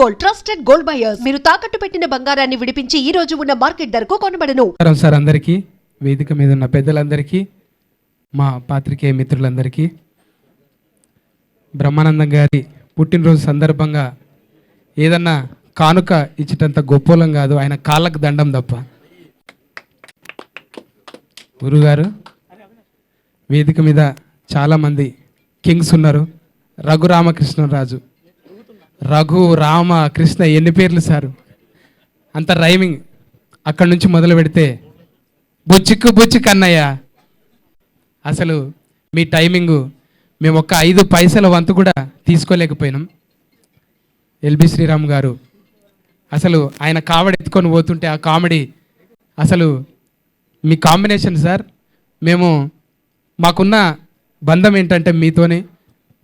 Gold, trusted gold buyers. మీరు తాకట్టు పెట్టిన బంగారాన్ని విడిపించి ఈ రోజు ఉన్న మార్కెట్ ధరకు కొనబడను. సార్ అందరికీ, వేదిక మీద ఉన్న పెద్దలందరికీ, మా పాత్రికేయ మిత్రులందరికీ, బ్రహ్మానందం గారి పుట్టినరోజు సందర్భంగా ఏదన్నా కానుక ఇచ్చేటంత గొప్పోలం కాదు, ఆయన కాళ్ళకు దండం తప్ప. గురుగారు, వేదిక మీద చాలామంది కింగ్స్ ఉన్నారు. రఘురామకృష్ణరాజు, రఘు రామ కృష్ణ, ఎన్ని పేర్లు సారు, అంత రైమింగ్. అక్కడి నుంచి మొదలు పెడితే బుచ్చిక్కు బుచ్చిక్ అన్నయ్య, అసలు మీ టైమింగు మేము ఒక్క 5 పైసల వంతు కూడా తీసుకోలేకపోయినాం. ఎల్బి శ్రీరామ్ గారు అసలు ఆయన కామెడీ ఎత్తుకొని పోతుంటే ఆ కామెడీ అసలు మీ కాంబినేషన్ సార్. మేము మాకున్న బంధం ఏంటంటే మీతోనే.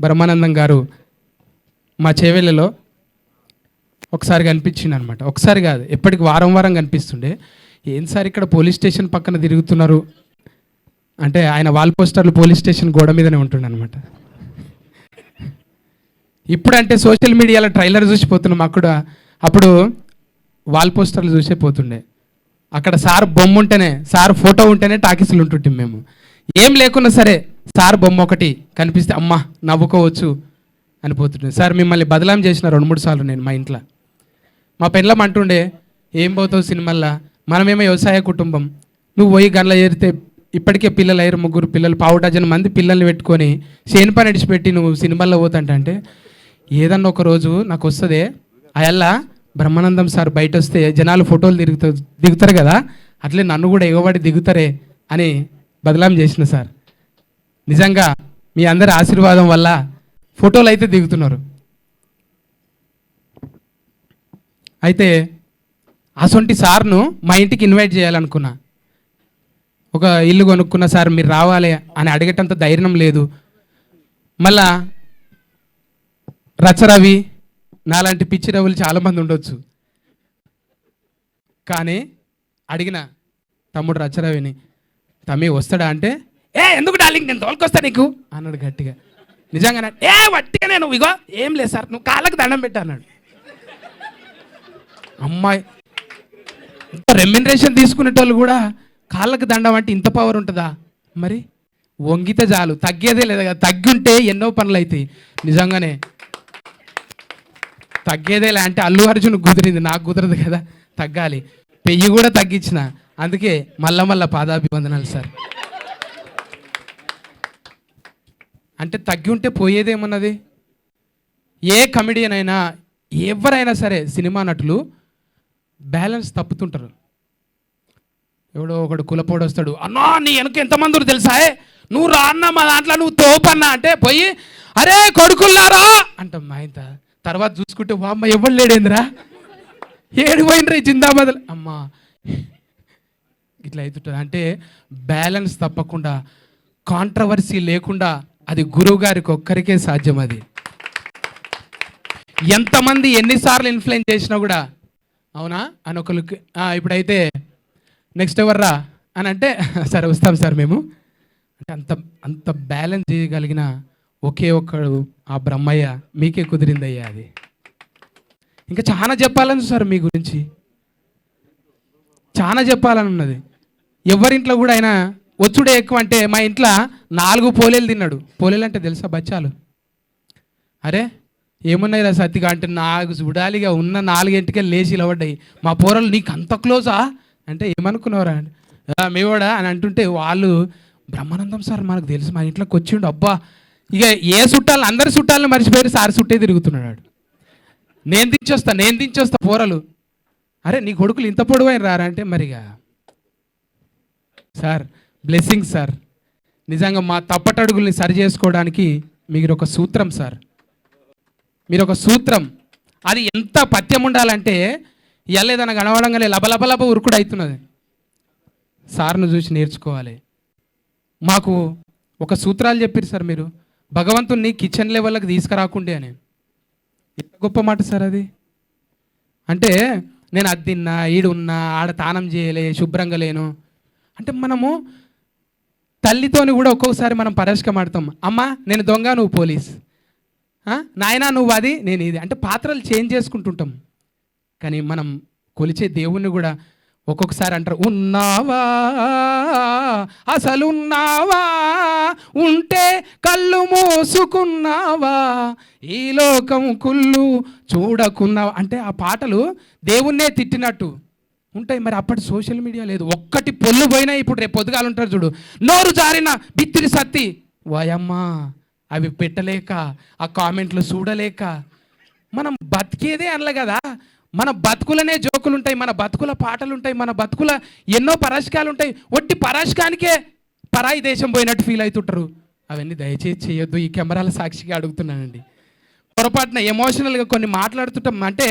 బ్రహ్మానందం గారు మా చేవెళ్ళలో ఒకసారి కనిపించింది అనమాట. ఒకసారి కాదు, ఎప్పటికి వారం వారం కనిపిస్తుండే. ఏం సార్ ఇక్కడ పోలీస్ స్టేషన్ పక్కన తిరుగుతున్నారు అంటే, ఆయన వాల్ పోస్టర్లు పోలీస్ స్టేషన్ గోడ మీదనే ఉంటుండే అనమాట. ఇప్పుడంటే సోషల్ మీడియాలో ట్రైలర్ చూసిపోతున్నాం, అప్పుడు వాల్ పోస్టర్లు చూసే పోతుండే. అక్కడ సార్ బొమ్మ ఉంటేనే, సార్ ఫోటో ఉంటేనే టాకీసులు ఉంటుంటాం మేము. ఏం లేకున్నా సరే సార్ బొమ్మ ఒకటి కనిపిస్తే అమ్మ నవ్వుకోవచ్చు అనిపోతుండే. సార్ మిమ్మల్ని బదలాం చేసిన 2-3 సార్లు నేను మా ఇంట్లో. మా పెళ్ళం అంటుండే, ఏం పోతావు సినిమాల్లో, మనమేమో వ్యవసాయ కుటుంబం, నువ్వు పోయి గంటల చేరితే ఇప్పటికే పిల్లలు అయ్యారు, 3 పిల్లలు, 1/4 డజన్ మంది పిల్లల్ని పెట్టుకొని చేను పని ఇడిచిపెట్టి నువ్వు సినిమాల్లో పోతాంటే, ఏదన్నా ఒక రోజు నాకు వస్తుంది అయల్లా బ్రహ్మానందం సార్ బయట వస్తే జనాలు ఫోటోలు దిగుతారు కదా, అట్లే నన్ను కూడా ఎగబడి దిగుతారే అని బదలాం చేసిన సార్. నిజంగా మీ అందరి ఆశీర్వాదం వల్ల ఫోటోలు అయితే దిగుతున్నారు. అయితే అసొంటి సార్ను మా ఇంటికి ఇన్వైట్ చేయాలనుకున్నా. ఒక ఇల్లు కొనుక్కున్న సార్ మీరు రావాలి అని అడిగేటంత ధైర్యం లేదు. మళ్ళా రచరవి నాలాంటి పిచ్చి రవులు చాలామంది ఉండొచ్చు, కానీ అడిగిన తమ్ముడు రచరవిని, తమ్మి వస్తాడా అంటే, ఎందుకు డార్లింగ్ నేను తోలుకొస్తా నీకు అన్నాడు గట్టిగా. నిజంగానే వట్టిగా నేను ఇగో ఏం లేదు సార్ నువ్వు కాళ్ళకు దండం పెట్టా అన్నాడు. అమ్మాయి రెమ్యునరేషన్ తీసుకునేటోళ్ళు కూడా కాళ్ళకు దండం అంటే ఇంత పవర్ ఉంటుందా? మరి వంగితే చాలు, తగ్గేదే లేదా కదా. తగ్గుంటే ఎన్నో పనులు అవుతాయి. నిజంగానే తగ్గేదేలే అంటే అల్లు అర్జున్ కుదిరింది, నాకు కుదరదు కదా, తగ్గాలి. పెయ్యి కూడా తగ్గించిన, అందుకే మళ్ళా పాదాభివందనాలు సార్. అంటే తగ్గి ఉంటే పోయేదేమన్నది. ఏ కమెడియన్ అయినా ఎవరైనా సరే సినిమా నటులు బ్యాలెన్స్ తప్పుతుంటారు. ఎవడో ఒకడు కులపోడు వస్తాడు, అన్నా నీ వెనక ఎంతమంది తెలుసా, నువ్వు రా అన్న మా దాంట్లో నువ్వు తోపన్నా అంటే పోయి అరే కొడుకుల్లారా అంటాం. మా ఇంత తర్వాత చూసుకుంటే అమ్మ ఎవరు లేడేందిరా, ఏడు పోయినరా జిందాబాద్ అమ్మా, ఇట్లా అవుతుంటుంది. అంటే బ్యాలెన్స్ తప్పకుండా, కాంట్రవర్సీ లేకుండా అది గురువు గారికి ఒక్కరికే సాధ్యం. అది ఎంతమంది ఎన్నిసార్లు ఇన్ఫ్లుయెన్స్ చేసినా కూడా అవునా అని ఒకరికి ఇప్పుడైతే నెక్స్ట్ ఎవర్రా అని అంటే సరే వస్తాం సార్ మేము అంటే అంత బ్యాలెన్స్ చేయగలిగిన ఒకే ఒక్కడు ఆ బ్రహ్మయ్య. మీకే కుదిరిందయ్యా అది. ఇంకా చాలా చెప్పాలని సార్ మీ గురించి, చాలా చెప్పాలని ఉన్నది. ఎవరింట్లో కూడా అయినా వచ్చుడే ఎక్కువ అంటే, మా ఇంట్లో 4 పోలేలు తిన్నాడు. పోలేలు అంటే తెలుసా బచ్చాలు? అరే ఏమున్నాయి రా సత్తిగా అంటే, నాకు చూడాలిగా ఉన్న 4 గంటకే లేచి ఇలవడ్డాయి. మా పోరలు నీకు అంత క్లోజా అంటే, ఏమనుకున్నావురా అంటే మేవాడా అని అంటుంటే, వాళ్ళు బ్రహ్మానందం సార్ మనకు తెలుసు, మా ఇంట్లోకి వచ్చిండు. అబ్బా ఇక ఏ చుట్టాలు అందరి చుట్టాలను మర్చిపోయి సార్ చుట్టే తిరుగుతున్నాడు. నేను దించొస్తా పోరలు. అరే నీ కొడుకులు ఇంత పొడవైన రారా అంటే, మరిగా సార్ బ్లెస్సింగ్ సార్. నిజంగా మా తప్పటడుగుల్ని సరి చేసుకోవడానికి మీరు ఒక సూత్రం సార్, మీరు ఒక సూత్రం. అది ఎంత పథ్యం ఉండాలంటే ఎల్లేదన్న కనవడంగానే లబలబలబ ఉరుకుడు అవుతున్నది. సార్ను చూసి నేర్చుకోవాలి. మాకు ఒక సూత్రాలు చెప్పారు సార్ మీరు, భగవంతుణ్ణి కిచెన్ లెవెల్కి తీసుకురాకుండే అని. ఎంత గొప్ప మాట సార్ అది. అంటే నేను అది తిన్నా, ఈడున్నా, ఆడ తానం చేయలే, శుభ్రంగా లేను అంటే, మనము తల్లితోని కూడా ఒక్కొక్కసారి మనం పరస్కం ఆడతాం. అమ్మ నేను దొంగ నువ్వు పోలీస్, నాయనా నువ్వు అది నేను ఇది అంటే పాత్రలు చేంజ్ చేసుకుంటుంటాం. కానీ మనం కొలిచే దేవుణ్ణి కూడా ఒక్కొక్కసారి అంటారు, ఉన్నావా అసలు ఉన్నావా, ఉంటే కళ్ళు మూసుకున్నావా, ఈ లోకం కుళ్ళు చూడకున్నావా అంటే ఆ పాటలు దేవుణ్ణే తిట్టినట్టు ఉంటాయి. మరి అప్పటి సోషల్ మీడియా లేదు, ఒక్కటి పొల్లు పోయినా ఇప్పుడు రేపు పొద్దుగాలు ఉంటారు చూడు, నోరు జారిన బిత్తిరి సత్తి వాయమ్మా అవి పెట్టలేక ఆ కామెంట్లు చూడలేక మనం బతికేదే అనలే కదా. మన బతుకులనే జోకులు ఉంటాయి, మన బతుకుల పాటలు ఉంటాయి, మన బతుకుల ఎన్నో పరాశకాలు ఉంటాయి. ఒట్టి పరాశకానికే పరాయి దేశం పోయినట్టు ఫీల్ అవుతుంటారు. అవన్నీ దయచేసి చేయొద్దు. ఈ కెమెరాల సాక్షిగా అడుగుతున్నానండి. పొరపాటున ఎమోషనల్గా కొన్ని మాట్లాడుతుంటాం అంటే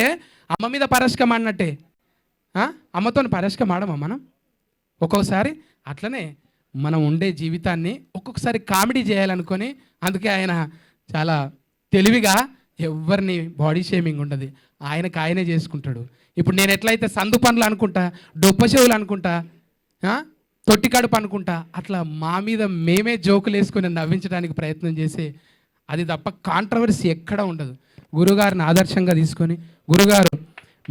అమ్మ మీద పరాశకం అన్నట్టే. అమ్మతో పరాశకం ఆడమా మనం? ఒక్కొక్కసారి అట్లనే మనం ఉండే జీవితాన్ని ఒక్కొక్కసారి కామెడీ చేయాలనుకొని, అందుకే ఆయన చాలా తెలివిగా ఎవరిని బాడీ షేమింగ్ ఉండదు, ఆయనకు ఆయనే చేసుకుంటాడు. ఇప్పుడు నేను ఎట్లయితే సందు పనులు అనుకుంటా, డొప్ప చెవులు అనుకుంటా, తొట్టి కడుపు అనుకుంటా, అట్లా మా మీద మేమే జోకులు వేసుకొని నవ్వించడానికి ప్రయత్నం చేసే అది తప్ప కాంట్రవర్సీ ఎక్కడ ఉండదు. గురుగారిని ఆదర్శంగా తీసుకొని, గురుగారు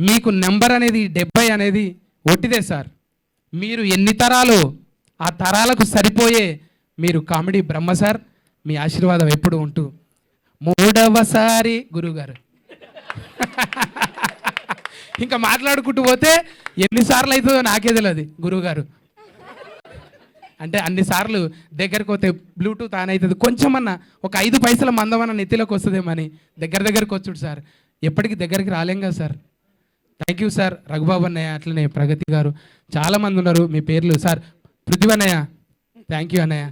మీకు నెంబర్ అనేది 70 అనేది ఒట్టిదే సార్, మీరు ఎన్ని తరాలు ఆ తరాలకు సరిపోయే మీరు కామెడీ బ్రహ్మ సార్, మీ ఆశీర్వాదం ఎప్పుడు ఉంటూ 3వసారి గురుగారు ఇంకా మాట్లాడుకుంటూ పోతే ఎన్నిసార్లు అవుతుందో నాకే తెలియదు. గురువుగారు అంటే అన్నిసార్లు దగ్గరకు పోతే బ్లూటూత్ ఆన్ అవుతుంది, కొంచెమన్నా ఒక 5 పైసల మందమన్న నెత్తిలోకి వస్తుందేమని దగ్గరకు వచ్చుడు సార్. ఎప్పటికీ దగ్గరికి రాలేం కదా sir. Thank you sir. Raghubabu అన్నయ్య, అట్లనే ప్రగతి గారు, చాలామంది ఉన్నారు. మీ పేర్లు సార్, పృథ్వీ అన్నయ్య, థ్యాంక్ యూ అన్నయ్య.